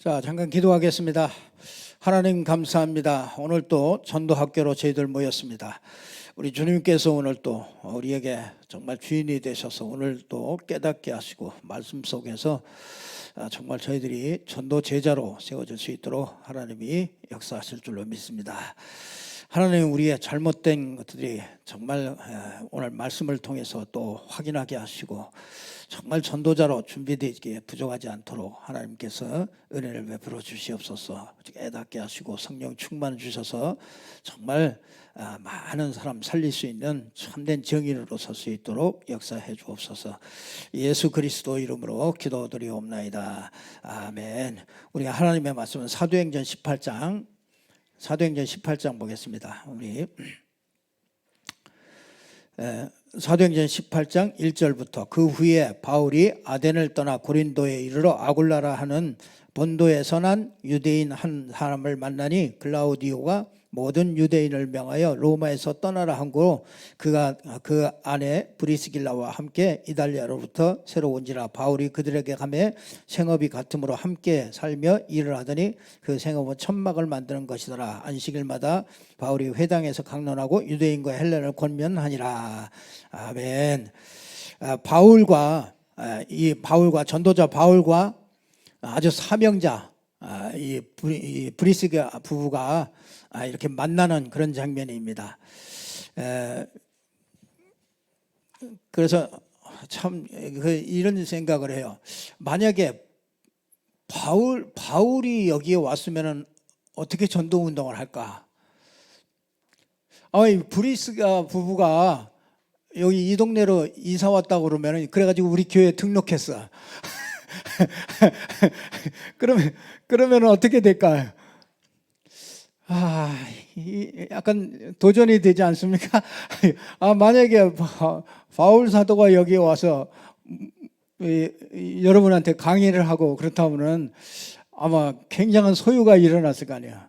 자, 잠깐 기도하겠습니다. 하나님 감사합니다. 오늘 또 전도학교로 저희들 모였습니다. 우리 주님께서 오늘 또 우리에게 정말 주인이 되셔서 오늘 또 깨닫게 하시고 말씀 속에서 정말 저희들이 전도 제자로 세워질 수 있도록 하나님이 역사하실 줄로 믿습니다. 하나님, 우리의 잘못된 것들이 정말 오늘 말씀을 통해서 또 확인하게 하시고 정말 전도자로 준비되기에 부족하지 않도록 하나님께서 은혜를 베풀어 주시옵소서. 깨닫게 하시고 성령 충만 주셔서 정말 많은 사람 살릴 수 있는 참된 정인으로 설 수 있도록 역사해 주옵소서. 예수 그리스도 이름으로 기도드리옵나이다. 아멘. 우리가 하나님의 말씀은 사도행전 18장 보겠습니다. 우리 사도행전 18장 1절부터 그 후에 바울이 아덴을 떠나 고린도에 이르러 아굴라라 하는 본도에 선한 유대인 한 사람을 만나니 글라우디오가 모든 유대인을 명하여 로마에서 떠나라 한 거로 그가 그 아내 브리스길라와 함께 이달리아로부터 새로 온지라. 바울이 그들에게 가매 생업이 같으므로 함께 살며 일을 하더니 그 생업은 천막을 만드는 것이더라. 안식일마다 바울이 회당에서 강론하고 유대인과 헬라를 권면하니라. 아멘. 바울과 전도자 바울과 아주 사명자 이 브리스가 부부가 이렇게 만나는 그런 장면입니다. 그래서 참 이런 생각을 해요. 만약에 바울이 여기에 왔으면 어떻게 전도 운동을 할까? 브리스가 부부가 여기 이 동네로 이사 왔다고 그러면 그래가지고 우리 교회에 등록했어. 그러면 어떻게 될까요? 약간 도전이 되지 않습니까? 만약에 바울 사도가 여기 와서 여러분한테 강의를 하고 그렇다면은 아마 굉장한 소요가 일어났을 거 아니에요.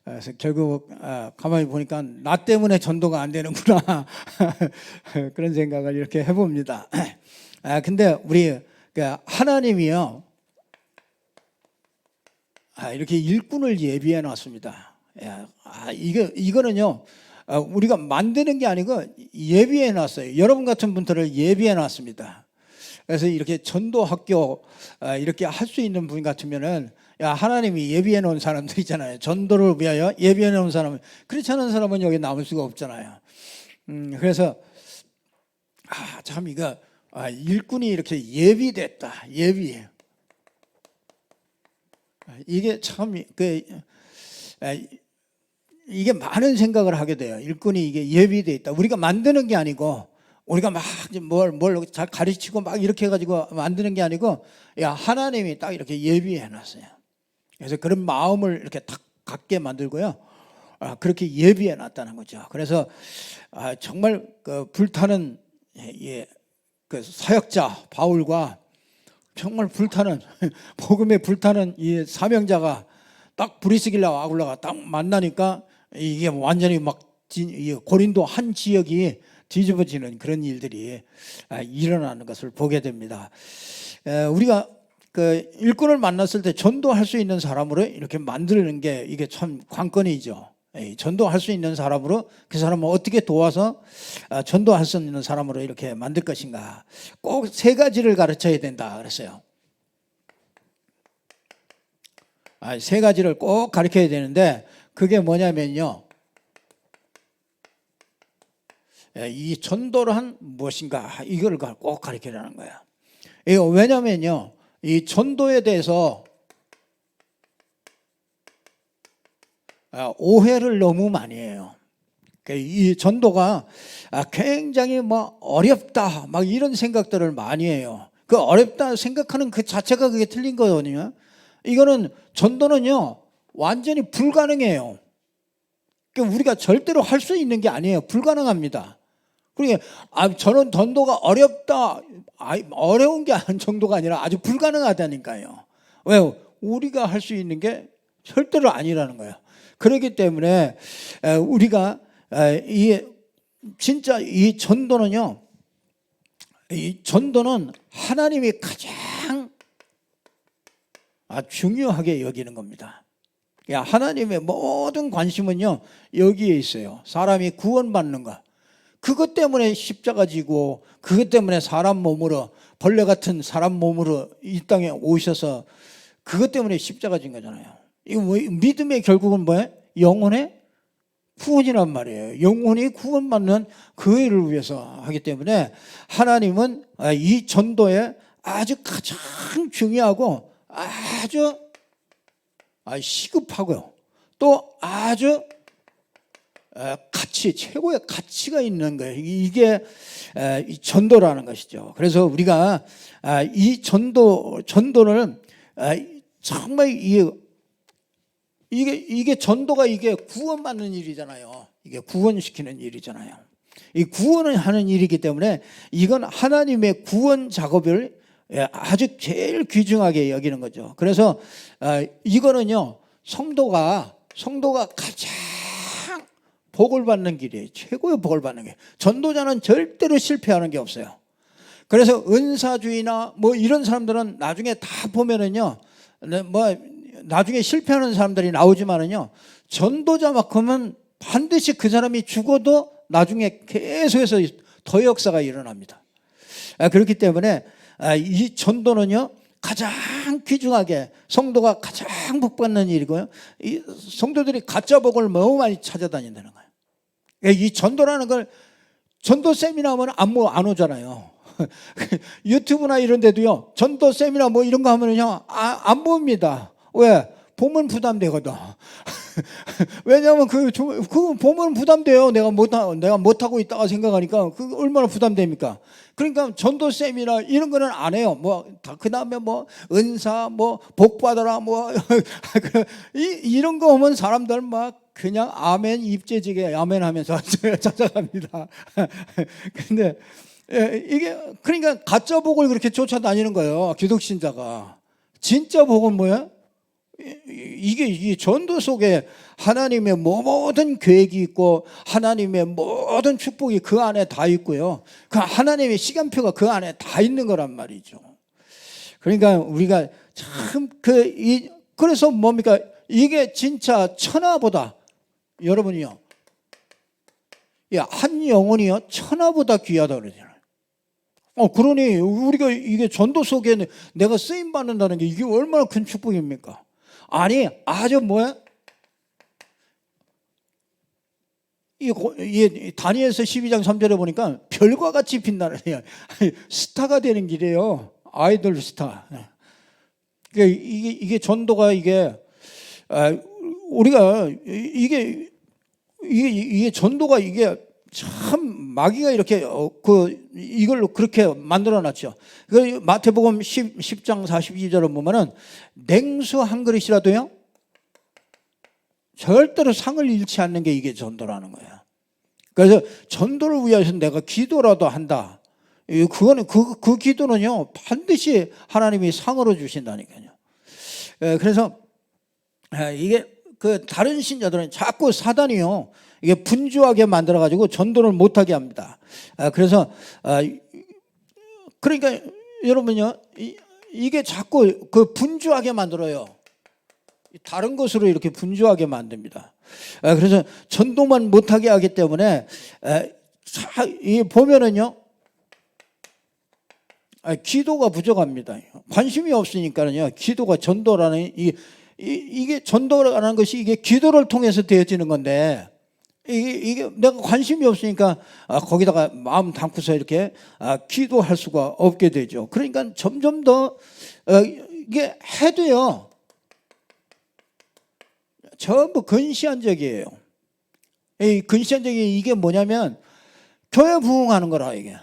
그래서 결국 가만히 보니까 나 때문에 전도가 안 되는구나. 그런 생각을 이렇게 해봅니다. 근데 우리 하나님이요, 이렇게 일꾼을 예비해 놨습니다. 이거는요, 우리가 만드는 게 아니고 예비해 놨어요. 여러분 같은 분들을 예비해 놨습니다. 그래서 이렇게 전도학교 이렇게 할 수 있는 분 같으면은 하나님이 예비해 놓은 사람들이잖아요. 전도를 위하여 예비해 놓은 사람은, 그렇지 않은 사람은 여기 남을 수가 없잖아요. 그래서 참 이거 일꾼이 이렇게 예비됐다. 예비. 이게 참 이게 많은 생각을 하게 돼요. 일꾼이 이게 예비돼 있다. 우리가 만드는 게 아니고, 우리가 막 뭘 잘 가르치고 막 이렇게 해가지고 만드는 게 아니고, 하나님이 딱 이렇게 예비해 놨어요. 그래서 그런 마음을 이렇게 딱 갖게 만들고요. 그렇게 예비해 놨다는 거죠. 그래서 정말 그 불타는 그 사역자 바울과 정말 불타는 복음에 불타는 이 사명자가 딱 브리스길라와 아굴라가 딱 만나니까 이게 완전히 막 고린도 한 지역이 뒤집어지는 그런 일들이 일어나는 것을 보게 됩니다. 우리가 그 일꾼을 만났을 때 전도할 수 있는 사람으로 이렇게 만드는 게 이게 참 관건이죠. 전도할 수 있는 사람으로, 그 사람을 어떻게 도와서 전도할 수 있는 사람으로 이렇게 만들 것인가. 꼭 세 가지를 가르쳐야 된다 그랬어요. 세 가지를 꼭 가르쳐야 되는데, 그게 뭐냐면요, 이 전도란 무엇인가, 이걸 꼭 가르치라는 거예요. 왜냐면요, 이 전도에 대해서 오해를 너무 많이 해요. 이 전도가 굉장히 어렵다 막 이런 생각들을 많이 해요. 그 어렵다 생각하는 그 자체가 그게 틀린 거거든요. 이거는 전도는요 완전히 불가능해요. 우리가 절대로 할 수 있는 게 아니에요. 불가능합니다. 그러니까 저는 전도가 어렵다, 어려운 게 정도가 아니라 아주 불가능하다니까요. 왜요? 우리가 할 수 있는 게 절대로 아니라는 거예요. 그렇기 때문에 우리가 진짜 이 전도는요, 이 전도는 하나님이 가장 중요하게 여기는 겁니다. 하나님의 모든 관심은요 여기에 있어요. 사람이 구원받는 것, 그것 때문에 십자가 지고 그것 때문에 사람 몸으로, 벌레 같은 사람 몸으로 이 땅에 오셔서 그것 때문에 십자가 진 거잖아요. 이거 믿음의 결국은 뭐예요? 영혼의 구원이란 말이에요. 영혼이 구원받는 그 일을 위해서 하기 때문에 하나님은 이 전도에 아주 가장 중요하고 아주 시급하고요, 또 아주 최고의 가치가 있는 거예요. 이게 이 전도라는 것이죠. 그래서 우리가 이 전도를 정말 이게 전도가 이게 구원받는 일이잖아요. 이게 구원시키는 일이잖아요. 이 구원을 하는 일이기 때문에 이건 하나님의 구원 작업을 아주 제일 귀중하게 여기는 거죠. 그래서 이거는요 성도가 가장 복을 받는 길이에요. 최고의 복을 받는 게. 전도자는 절대로 실패하는 게 없어요. 그래서 은사주의나 뭐 이런 사람들은 나중에 다 보면은요, 나중에 실패하는 사람들이 나오지만은요, 전도자만큼은 반드시 그 사람이 죽어도 나중에 계속해서 더 역사가 일어납니다. 그렇기 때문에 이 전도는요 가장 귀중하게, 성도가 가장 복받는 일이고요, 이 성도들이 가짜 복을 너무 많이 찾아다닌다는 거예요. 이 전도라는 걸, 전도 세미나 하면 안 오잖아요. 유튜브나 이런 데도요 전도 세미나 뭐 이런 거 하면은요 안 봅니다. 왜? 보면 부담되거든. 왜냐하면 그 보면 부담돼요. 내가 못하고 있다가 생각하니까 그 얼마나 부담됩니까? 그러니까 전도 세미나 이런 거는 안 해요. 그 다음에 은사, 복 받아라, 이런 거 하면 사람들 막 그냥 아멘 입재지게 아멘 하면서 찾아갑니다. 근데 이게 그러니까 가짜 복을 그렇게 쫓아다니는 거예요. 기독신자가. 진짜 복은 뭐야? 이게 전도 속에 하나님의 모든 계획이 있고 하나님의 모든 축복이 그 안에 다 있고요, 그 하나님의 시간표가 그 안에 다 있는 거란 말이죠. 그러니까 우리가 참 그래서 뭡니까? 이게 진짜 천하보다, 여러분이요, 한 영혼이요 천하보다 귀하다 그러잖아요. 그러니 우리가 이게 전도 속에 내가 쓰임 받는다는 게 이게 얼마나 큰 축복입니까? 아니, 아주 이 다니엘서 12장 3절에 보니까 별과 같이 빛나는 스타가 되는 길이에요. 아이돌 스타. 이게 전도가 우리가 이게 전도가 이게 참 마귀가 이렇게 이걸로 그렇게 만들어 놨죠. 마태복음 10장 42절을 보면은 냉수 한 그릇이라도요 절대로 상을 잃지 않는 게 이게 전도라는 거예요. 그래서 전도를 위해서 내가 기도라도 한다. 그거는 그 기도는요 반드시 하나님이 상으로 주신다니까요. 그래서 이게 다른 신자들은 자꾸 사단이요 이게 분주하게 만들어 가지고 전도를 못하게 합니다. 그래서 그러니까 여러분요 이게 자꾸 분주하게 만들어요. 다른 것으로 이렇게 분주하게 만듭니다. 그래서 전도만 못하게 하기 때문에 보면은요 기도가 부족합니다. 관심이 없으니까요 기도가, 전도라는 이게 전도라는 것이 이게 기도를 통해서 되어지는 건데 이게 내가 관심이 없으니까 거기다가 마음 담고서 이렇게 기도할 수가 없게 되죠. 그러니까 점점 더 이게 해도요 전부 근시안적이에요. 이 근시안적인 이게 뭐냐면 교회 부흥하는 거라. 이게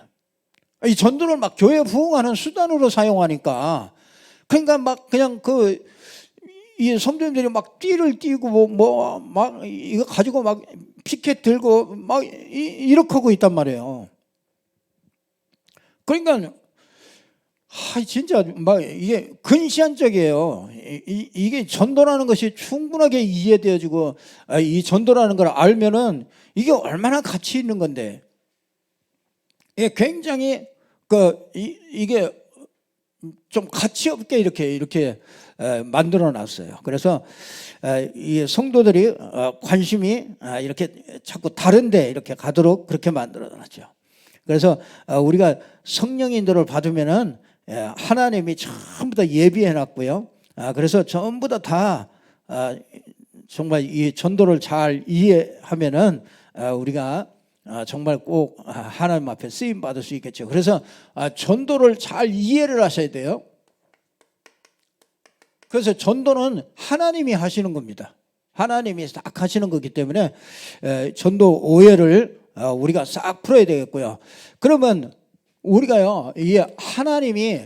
이 전도를 막 교회 부흥하는 수단으로 사용하니까, 그러니까 막 그냥 이 성도님들이 막 띠를 띠고 막 이거 가지고 막 피켓 들고 막 이렇게 하고 있단 말이에요. 그러니까 진짜 막 이게 근시안적이에요. 이게 전도라는 것이 충분하게 이해되어지고 이 전도라는 걸 알면은 이게 얼마나 가치 있는 건데, 이게 굉장히 이게 좀 가치 없게 이렇게 만들어 놨어요. 그래서 이 성도들이 관심이 이렇게 자꾸 다른데 이렇게 가도록 그렇게 만들어 놨죠. 그래서 우리가 성령인도를 받으면은 하나님이 전부 다 예비해 놨고요. 그래서 전부 다 정말 이 전도를 잘 이해하면은 우리가 정말 꼭 하나님 앞에 쓰임 받을 수 있겠죠. 그래서 전도를 잘 이해를 하셔야 돼요. 그래서 전도는 하나님이 하시는 겁니다. 하나님이 딱 하시는 거기 때문에 전도 오해를 우리가 싹 풀어야 되겠고요. 그러면 우리가요, 이 하나님이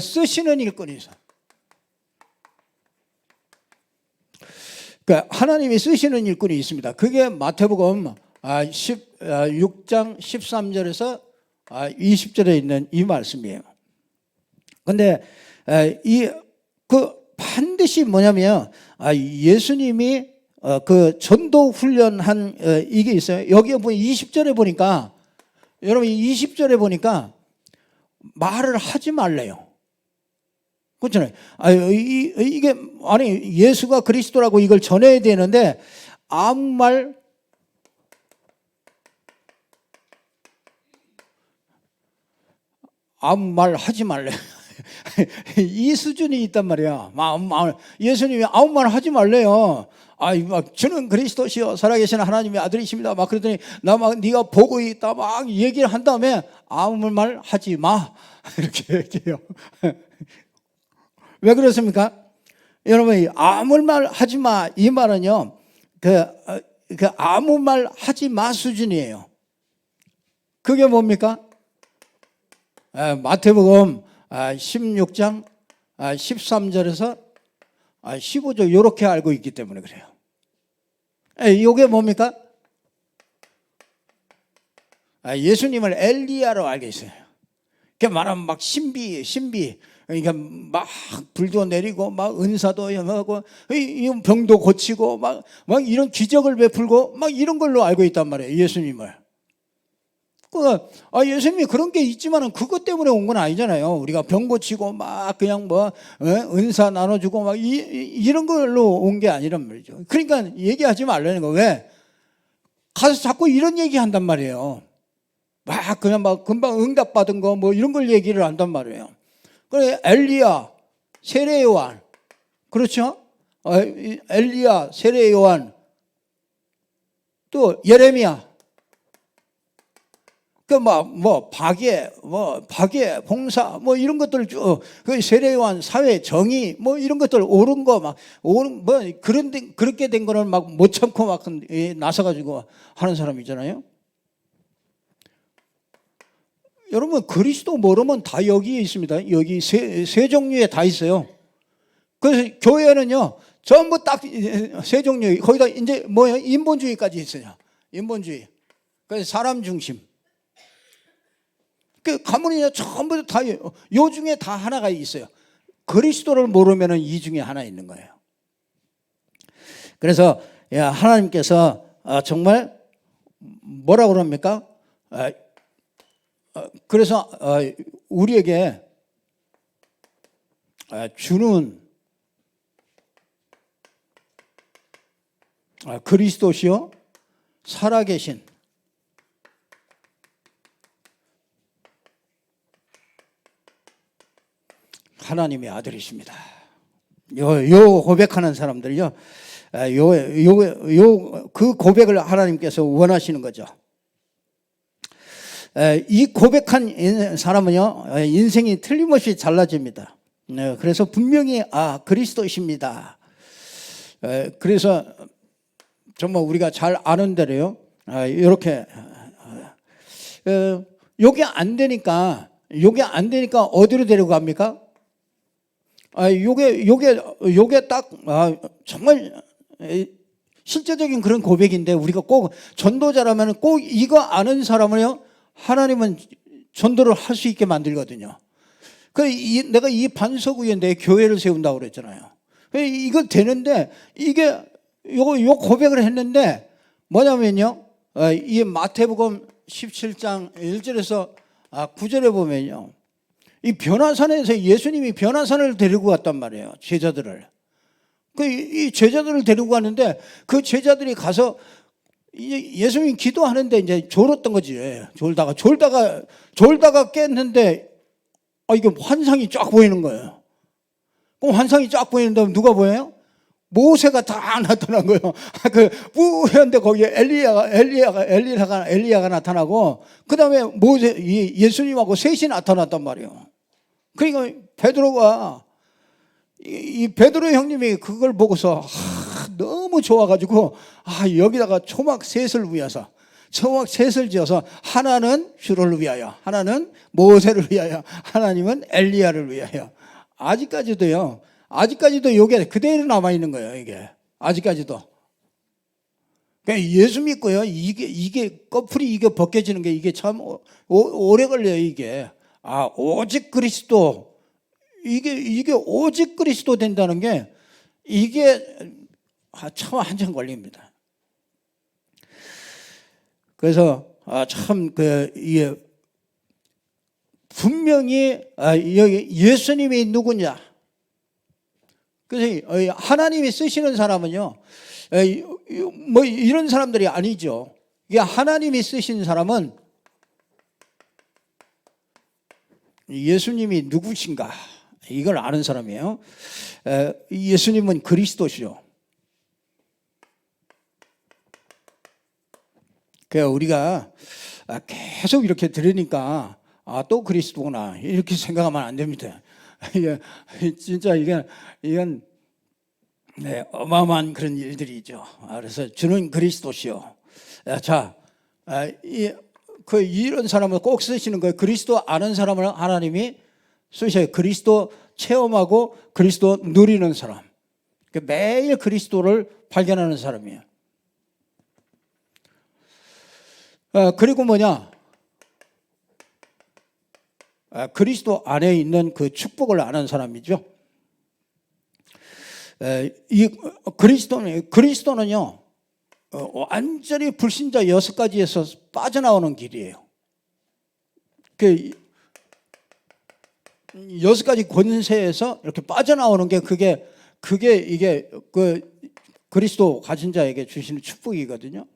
쓰시는 일꾼이 있어. 그러니까 하나님이 쓰시는 일꾼이 있습니다. 그게 마태복음 16장 13절에서 20절에 있는 이 말씀이에요. 근데 반드시 뭐냐면 예수님이 그 전도 훈련한 이게 있어요. 여기에 보면 20절에 보니까 여러분 20절에 보니까 말을 하지 말래요. 그렇잖아요. 이게 아니 예수가 그리스도라고 이걸 전해야 되는데 아무 말 하지 말래. 이 수준이 있단 말이야. 예수님이 아무 말 하지 말래요. 저는 그리스도시요 살아계신 하나님의 아들이십니다. 막 그러더니 네가 보고 있다 막 얘기를 한 다음에 아무 말 하지 마 이렇게 얘기해요. 왜 그렇습니까? 여러분 아무 말 하지 마 이 말은요 그 아무 말 하지 마 수준이에요. 그게 뭡니까? 마태복음 16장 13절에서 15절 이렇게 알고 있기 때문에 그래요. 이게 뭡니까? 예수님을 엘리야로 알고 있어요. 그 말하면 막 신비 그러니까 막 불도 내리고 막 은사도 하고 병도 고치고 막 이런 기적을 베풀고 막 이런 걸로 알고 있단 말이에요. 예수님을. 예수님이 그런 게 있지만은 그것 때문에 온 건 아니잖아요. 우리가 병 고치고 막 그냥 은사 나눠주고 막 이런 걸로 온 게 아니란 말이죠. 그러니까 얘기하지 말라는 거. 왜? 가서 자꾸 이런 얘기 한단 말이에요. 그냥 금방 응답받은 거 이런 걸 얘기를 한단 말이에요. 그래 엘리야, 세례 요한, 그렇죠? 엘리야, 세례 요한, 또 예레미야. 박예, 봉사, 이런 것들 쭉, 세례요한, 사회, 정의, 이런 것들 옳은 거, 그렇게 된 거는 못 참고 나서가지고 하는 사람이잖아요. 여러분, 그리스도 모르면 다 여기에 있습니다. 여기 세 종류에 다 있어요. 그래서 교회는요, 전부 딱 세 종류, 거기다 이제 인본주의까지 있어요. 인본주의. 그래서 사람 중심. 가문이냐 전부 다 요 중에 다 하나가 있어요. 그리스도를 모르면 이 중에 하나 있는 거예요. 그래서 하나님께서 정말 뭐라고 그럽니까? 그래서 우리에게 주는 그리스도시요 살아계신 하나님의 아들이십니다. 요 고백하는 사람들요, 그 고백을 하나님께서 원하시는 거죠. 이 고백한 사람은요, 인생이 틀림없이 달라집니다. 그래서 분명히 그리스도이십니다. 그래서 정말 우리가 잘 아는 대로요, 이렇게 요게 안 되니까 어디로 데리고 갑니까? 요게 딱 정말 실제적인 그런 고백인데, 우리가 꼭 전도자라면 꼭 이거 아는 사람을요 하나님은 전도를 할 수 있게 만들거든요. 내가 이 반석 위에 내 교회를 세운다고 그랬잖아요. 이거 되는데, 요 고백을 했는데 뭐냐면요, 이 마태복음 17장 1절에서 9절에 보면요, 이 변화산에서 예수님이 변화산을 데리고 갔단 말이에요. 제자들을. 이 제자들을 데리고 갔는데 그 제자들이 가서 예수님이 기도하는데 이제 졸았던 거지. 졸다가 깼는데 이게 환상이 쫙 보이는 거예요. 그럼 환상이 쫙 보이는데 누가 보여요? 모세가 다 나타난 거예요. 그 뿌연데 거기에 엘리야가 나타나고 그 다음에 예수님하고 셋이 나타났단 말이에요. 그러니까 베드로가 이 베드로 형님이 그걸 보고서 너무 좋아가지고 여기다가 초막 셋을 지어서 하나는 주를 위하여, 하나는 모세를 위하여, 하나님은 엘리야를 위하여. 아직까지도 이게 그대로 남아있는 거예요. 이게 아직까지도. 그러니까 예수 믿고요, 이게 꺼풀이 이게 벗겨지는 게 이게 참 오래 걸려요. 이게 오직 그리스도, 이게 오직 그리스도 된다는 게 이게 참 한참 걸립니다. 그래서 참 이게 분명히 여기 예수님이 누구냐. 그래서 하나님이 쓰시는 사람은요, 뭐 이런 사람들이 아니죠. 이게 하나님이 쓰신 사람은 예수님이 누구신가 이걸 아는 사람이에요. 예수님은 그리스도시죠. 그래서 우리가 계속 이렇게 들으니까 또 그리스도구나 이렇게 생각하면 안 됩니다. 진짜 이건 어마어마한 그런 일들이죠. 그래서 주는 그리스도시요. 자, 이런 사람을 꼭 쓰시는 거예요. 그리스도 아는 사람을 하나님이 쓰셔요. 그리스도 체험하고 그리스도 누리는 사람. 매일 그리스도를 발견하는 사람이에요. 그리고 그리스도 안에 있는 그 축복을 아는 사람이죠. 이 그리스도는요, 완전히 불신자 6가지에서 빠져나오는 길이에요. 그 6가지 권세에서 이렇게 빠져나오는 게 이게 그리스도 가진 자에게 주시는 축복이거든요.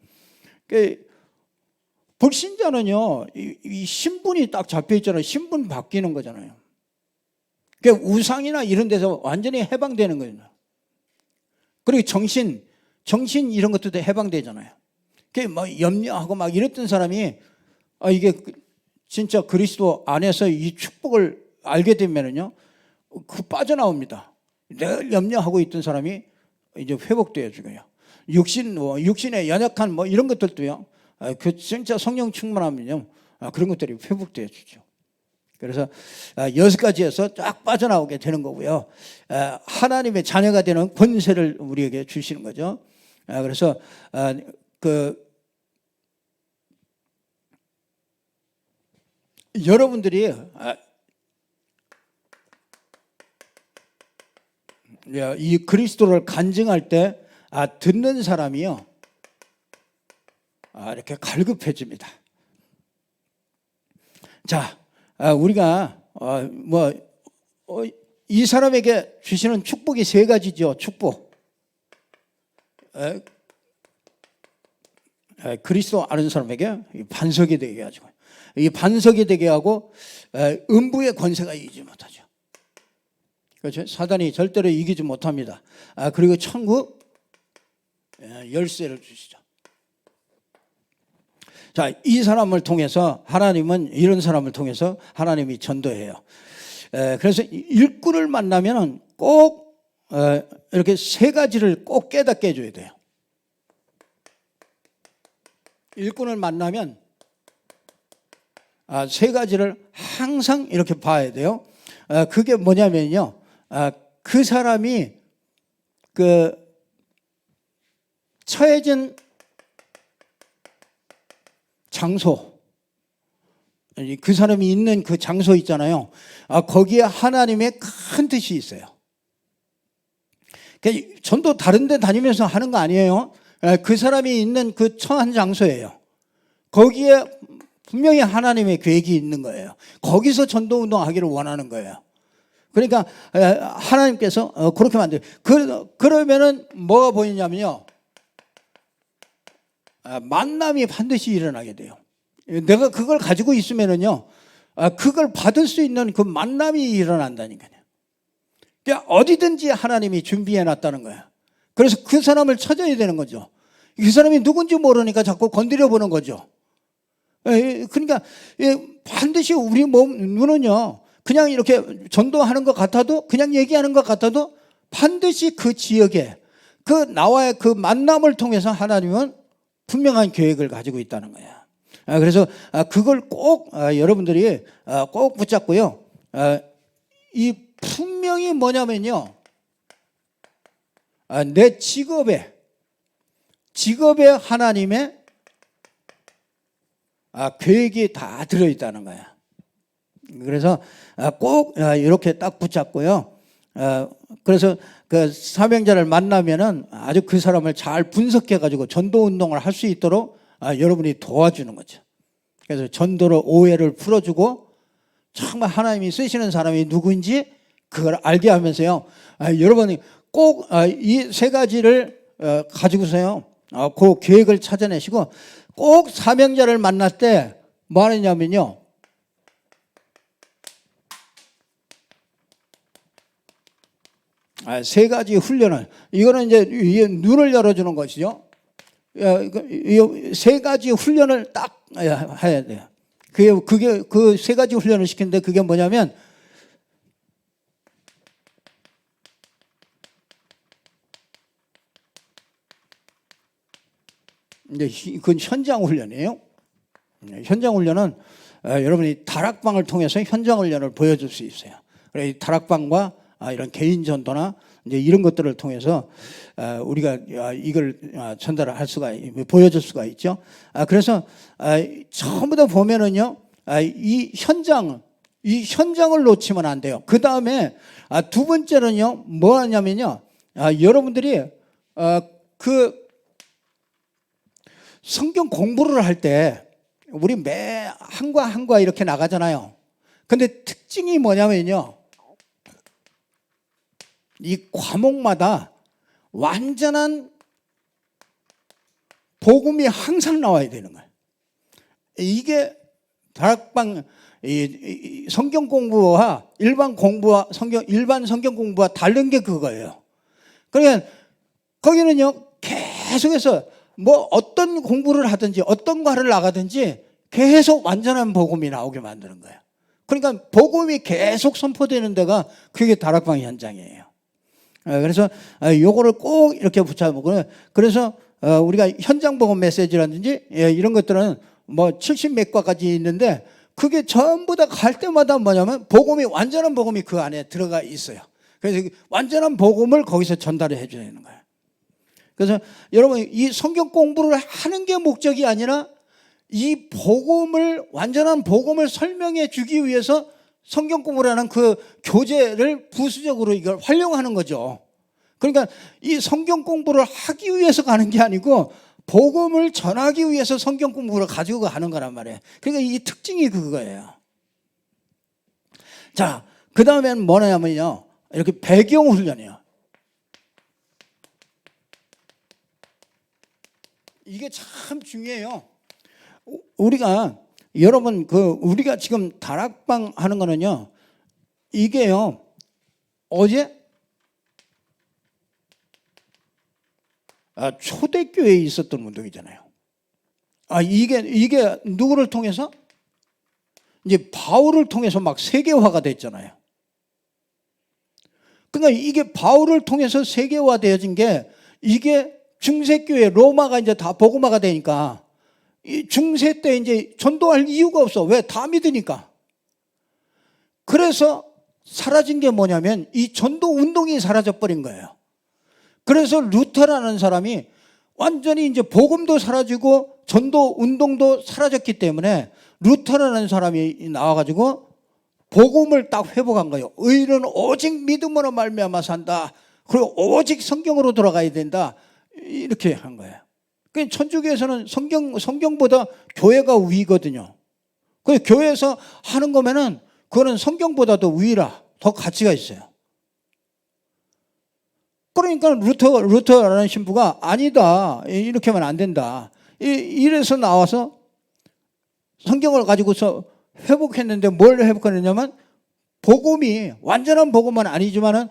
불신자는요, 이 신분이 딱 잡혀 있잖아요. 신분 바뀌는 거잖아요. 우상이나 이런 데서 완전히 해방되는 거예요. 그리고 정신 이런 것들도 해방되잖아요. 막 염려하고 막 이랬던 사람이 이게 진짜 그리스도 안에서 이 축복을 알게 되면은요, 빠져나옵니다. 늘 염려하고 있던 사람이 이제 회복되어 주고요. 육신의 연약한 이런 것들도요, 진짜 성령 충만하면요, 그런 것들이 회복되어 주죠. 그래서 6가지에서 쫙 빠져나오게 되는 거고요. 하나님의 자녀가 되는 권세를 우리에게 주시는 거죠. 그래서 여러분들이 이 그리스도를 간증할 때 듣는 사람이요, 이렇게 갈급해집니다. 자, 우리가 이 사람에게 주시는 축복이 3가지죠. 축복. 그리스도 아는 사람에게 반석이 되게 하죠. 이 반석이 되게 하고 음부의 권세가 이기지 못하죠. 그렇죠? 사단이 절대로 이기지 못합니다. 그리고 천국 열쇠를 주시죠. 자, 이 사람을 통해서 이런 사람을 통해서 하나님이 전도해요. 그래서 일꾼을 만나면 꼭 이렇게 3가지를 꼭 깨닫게 해줘야 돼요. 일꾼을 만나면 3가지를 항상 이렇게 봐야 돼요. 그게 뭐냐면요, 그 사람이 처해진 장소, 그 사람이 있는 그 장소 있잖아요. 거기에 하나님의 큰 뜻이 있어요. 전도 다른 데 다니면서 하는 거 아니에요. 그 사람이 있는 그 처한 장소예요. 거기에 분명히 하나님의 계획이 있는 거예요. 거기서 전도운동 하기를 원하는 거예요. 그러니까 하나님께서 그렇게 만들어요. 그러면은 뭐가 보이냐면요, 만남이 반드시 일어나게 돼요. 내가 그걸 가지고 있으면은요, 그걸 받을 수 있는 그 만남이 일어난다니까요. 그러니까 어디든지 하나님이 준비해 놨다는 거야. 그래서 그 사람을 찾아야 되는 거죠. 그 사람이 누군지 모르니까 자꾸 건드려 보는 거죠. 그러니까 반드시 우리 눈은요, 그냥 이렇게 전도하는 것 같아도, 그냥 얘기하는 것 같아도 반드시 그 지역에 그 나와의 그 만남을 통해서 하나님은 분명한 계획을 가지고 있다는 거야. 그래서 그걸 꼭 여러분들이 꼭 붙잡고요. 이 분명히 뭐냐면요, 내 직업에 하나님의 계획이 다 들어있다는 거야. 그래서 꼭 이렇게 딱 붙잡고요. 그래서 그 사명자를 만나면은 아주 그 사람을 잘 분석해 가지고 전도 운동을 할 수 있도록 여러분이 도와주는 거죠. 그래서 전도로 오해를 풀어주고 정말 하나님이 쓰시는 사람이 누구인지 그걸 알게 하면서요, 여러분이 꼭 이 세 가지를 가지고서요, 그 계획을 찾아내시고 꼭 사명자를 만날 때 뭐 하느냐면요, 세 가지 훈련을, 이거는 이제 눈을 열어주는 것이죠. 세 가지 훈련을 딱 해야 돼요. 그게 그 세 가지 훈련을 시키는데 그게 뭐냐면, 이제 그건 현장 훈련이에요. 현장 훈련은 여러분이 다락방을 통해서 현장 훈련을 보여줄 수 있어요. 그래서 이 다락방과 이런 개인 전도나 이제 이런 것들을 통해서 우리가 이걸 전달할 수가, 보여줄 수가 있죠. 그래서 전부 다 보면은요, 이 현장을 놓치면 안 돼요. 그 다음에 두 번째는요, 뭐 하냐면요, 여러분들이 그 성경 공부를 할 때 우리 매 한과 이렇게 나가잖아요. 근데 특징이 뭐냐면요, 이 과목마다 완전한 복음이 항상 나와야 되는 거예요. 이게 다락방 성경 공부와 일반 성경 공부와 다른 게 그거예요. 그러니까 거기는요, 계속해서 뭐 어떤 공부를 하든지 어떤 과를 나가든지 계속 완전한 복음이 나오게 만드는 거예요. 그러니까 복음이 계속 선포되는 데가 그게 다락방 현장이에요. 그래서 요거를 꼭 이렇게 붙잡고, 그래서 우리가 현장 복음 메시지라든지 이런 것들은 뭐 70몇 과까지 있는데 그게 전부 다 갈 때마다 뭐냐면 복음이, 완전한 복음이 그 안에 들어가 있어요. 그래서 완전한 복음을 거기서 전달해 줘야 되는 거예요. 그래서 여러분, 이 성경 공부를 하는 게 목적이 아니라 이 복음을, 완전한 복음을 설명해 주기 위해서 성경 공부라는 그 교재를 부수적으로 이걸 활용하는 거죠. 그러니까 이 성경 공부를 하기 위해서 가는 게 아니고 복음을 전하기 위해서 성경 공부를 가지고 가는 거란 말이에요. 그러니까 이 특징이 그거예요. 자, 그 다음에는 뭐냐면요, 이렇게 배경 훈련이에요. 이게 참 중요해요. 우리가, 여러분, 우리가 지금 다락방 하는 거는요, 이게요, 어제 초대교회에 있었던 운동이잖아요. 이게 누구를 통해서? 이제 바울을 통해서 막 세계화가 됐잖아요. 그러니까 이게 바울을 통해서 세계화되어진 게, 이게 중세교회 로마가 이제 다 복음화가 되니까 이 중세 때 이제 전도할 이유가 없어. 왜? 다 믿으니까. 그래서 사라진 게 뭐냐면 이 전도 운동이 사라져버린 거예요. 그래서 루터라는 사람이 완전히 이제 복음도 사라지고 전도 운동도 사라졌기 때문에 루터라는 사람이 나와가지고 복음을 딱 회복한 거예요. 의인은 오직 믿음으로 말미암아 산다. 그리고 오직 성경으로 돌아가야 된다. 이렇게 한 거예요. 그러니까 천주교에서는 성경보다 교회가 위거든요. 그 교회에서 하는 거면은 그거는 성경보다도 위라, 더 가치가 있어요. 그러니까 루터라는 신부가 아니다, 이렇게 하면 안 된다, 이래서 나와서 성경을 가지고서 회복했는데 뭘 회복했냐면 복음이 완전한 복음은 아니지만은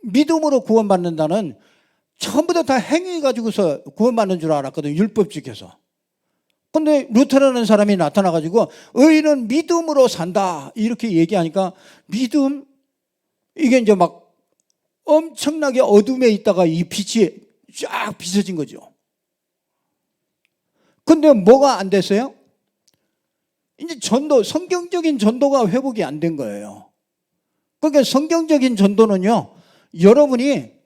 믿음으로 구원받는다는, 전부 다 행위 가지고서 구원받는 줄 알았거든요, 율법직에서. 근데 루터라는 사람이 나타나가지고 의인은 믿음으로 산다 이렇게 얘기하니까, 믿음, 이게 이제 막 엄청나게 어둠에 있다가 이 빛이 쫙 비춰진 거죠. 근데 뭐가 안 됐어요? 이제 성경적인 전도가 회복이 안 된 거예요. 그러니까 성경적인 전도는요, 여러분이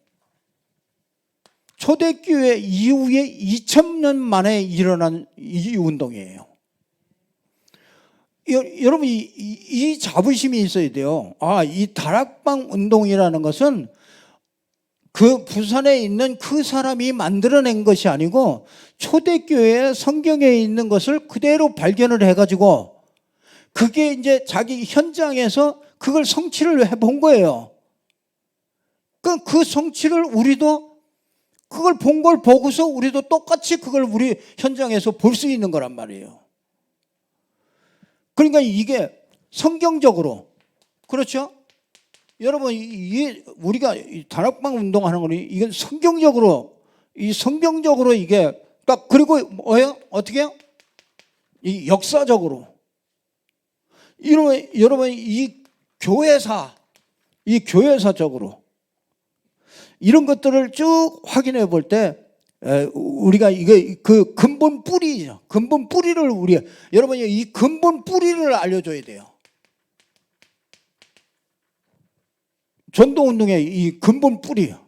초대교회 이후에 2000년 만에 일어난 이 운동이에요. 여러분, 이 자부심이 있어야 돼요. 이 다락방 운동이라는 것은 그 부산에 있는 그 사람이 만들어낸 것이 아니고 초대교회 성경에 있는 것을 그대로 발견을 해가지고 그게 이제 자기 현장에서 그걸 성취를 해본 거예요. 그 성취를 우리도 그걸 본 걸 보고서 우리도 똑같이 그걸 우리 현장에서 볼 수 있는 거란 말이에요. 그러니까 이게 성경적으로, 그렇죠? 여러분, 우리가 다락방 운동하는 거는 이건 성경적으로 이게 딱, 그리고 뭐예요? 어떻게 해요? 이 역사적으로. 여러분, 이 교회사적으로 이런 것들을 쭉 확인해 볼 때 우리가 이게 그 근본 뿌리죠. 근본 뿌리를 여러분이 이 근본 뿌리를 알려줘야 돼요. 전도운동의 이 근본 뿌리예요.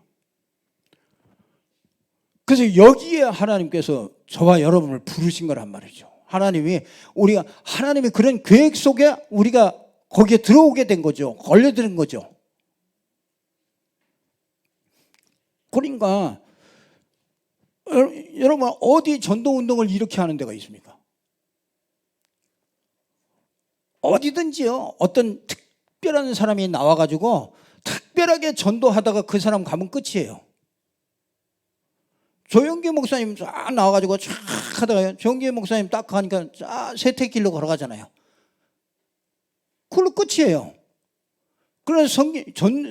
그래서 여기에 하나님께서 저와 여러분을 부르신 거란 말이죠. 하나님이 그런 계획 속에 우리가 거기에 들어오게 된 거죠. 걸려드는 거죠. 그러니까 여러분, 어디 전도운동을 이렇게 하는 데가 있습니까? 어디든지요. 어떤 특별한 사람이 나와가지고 특별하게 전도하다가 그 사람 가면 끝이에요. 조영기 목사님 쫙 나와가지고 쫙 하다가요, 조영기 목사님 딱 가니까 쫙 세택길로 걸어가잖아요. 그걸로 끝이에요. 그래서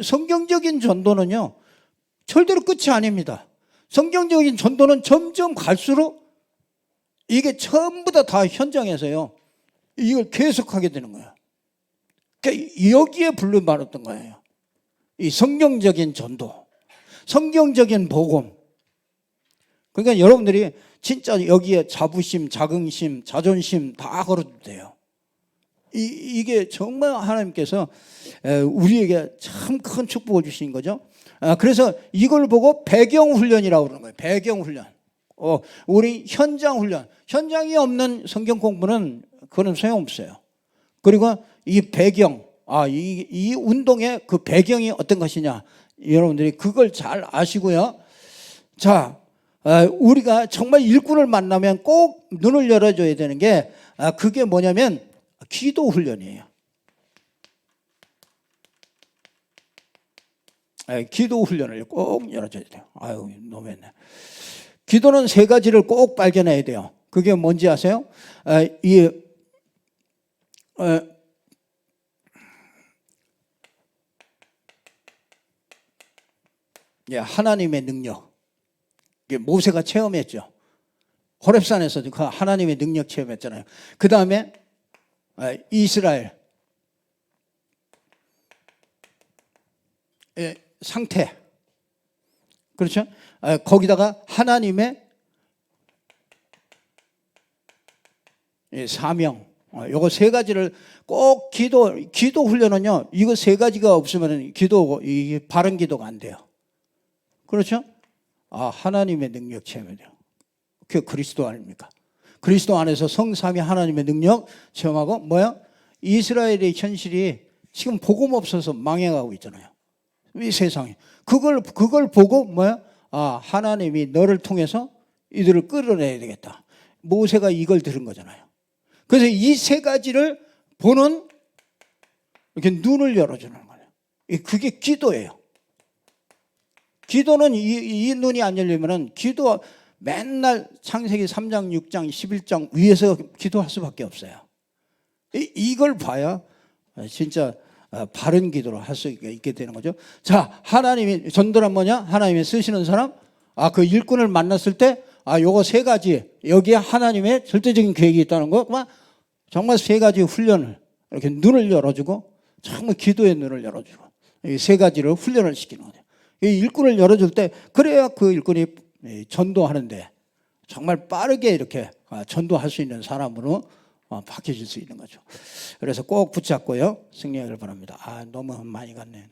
성경적인 전도는요, 절대로 끝이 아닙니다. 성경적인 전도는 점점 갈수록 이게 전부 다 현장에서요, 이걸 계속하게 되는 거예요. 그러니까 여기에 불러받았던 거예요. 이 성경적인 전도, 성경적인 복음. 그러니까 여러분들이 진짜 여기에 자부심, 자긍심, 자존심 다 걸어도 돼요. 이게 정말 하나님께서 우리에게 참 큰 축복을 주신 거죠. 그래서 이걸 보고 배경훈련이라고 그러는 거예요. 배경훈련. 우리 현장훈련. 현장이 없는 성경 공부는 그건 소용없어요. 그리고 이 배경, 이 운동의 그 배경이 어떤 것이냐, 여러분들이 그걸 잘 아시고요. 자, 우리가 정말 일꾼을 만나면 꼭 눈을 열어줘야 되는 게, 그게 뭐냐면 기도 훈련이에요. 기도 훈련을 꼭 열어줘야 돼요. 아유, 너무했네. 기도는 세 가지를 꼭 발견해야 돼요. 그게 뭔지 아세요? 하나님의 능력. 모세가 체험했죠. 호렙산에서 그 하나님의 능력 체험했잖아요. 그 다음에 이스라엘 상태, 그렇죠? 거기다가 하나님의 사명, 요거 세 가지를 꼭 기도 훈련은요, 이거 세 가지가 없으면 이게 바른 기도가 안 돼요. 그렇죠? 하나님의 능력 체험해야 돼요. 그게 그리스도 아닙니까? 그리스도 안에서 성삼위 하나님의 능력 체험하고, 이스라엘의 현실이 지금 복음 없어서 망해가고 있잖아요. 이 세상에. 그걸 보고 하나님이 너를 통해서 이들을 끌어내야 되겠다. 모세가 이걸 들은 거잖아요. 그래서 이 세 가지를 보는 이렇게 눈을 열어주는 거예요. 그게 기도예요. 기도는 이 눈이 안 열리면은 기도 맨날 창세기 3장, 6장, 11장 위에서 기도할 수밖에 없어요. 이걸 봐야 진짜 바른 기도를 할 수 있게 되는 거죠. 자, 하나님이 전도란 뭐냐? 하나님이 쓰시는 사람, 그 일꾼을 만났을 때, 요거 세 가지, 여기에 하나님의 절대적인 계획이 있다는 거, 정말 세 가지 훈련을 이렇게 눈을 열어주고, 정말 기도의 눈을 열어주고, 이 세 가지를 훈련을 시키는 거예요. 이 일꾼을 열어줄 때, 그래야 그 일꾼이 전도하는데 정말 빠르게 이렇게 전도할 수 있는 사람으로 바뀌어질 수 있는 거죠. 그래서 꼭 붙잡고요, 승리하기를 바랍니다. 너무 많이 갔네.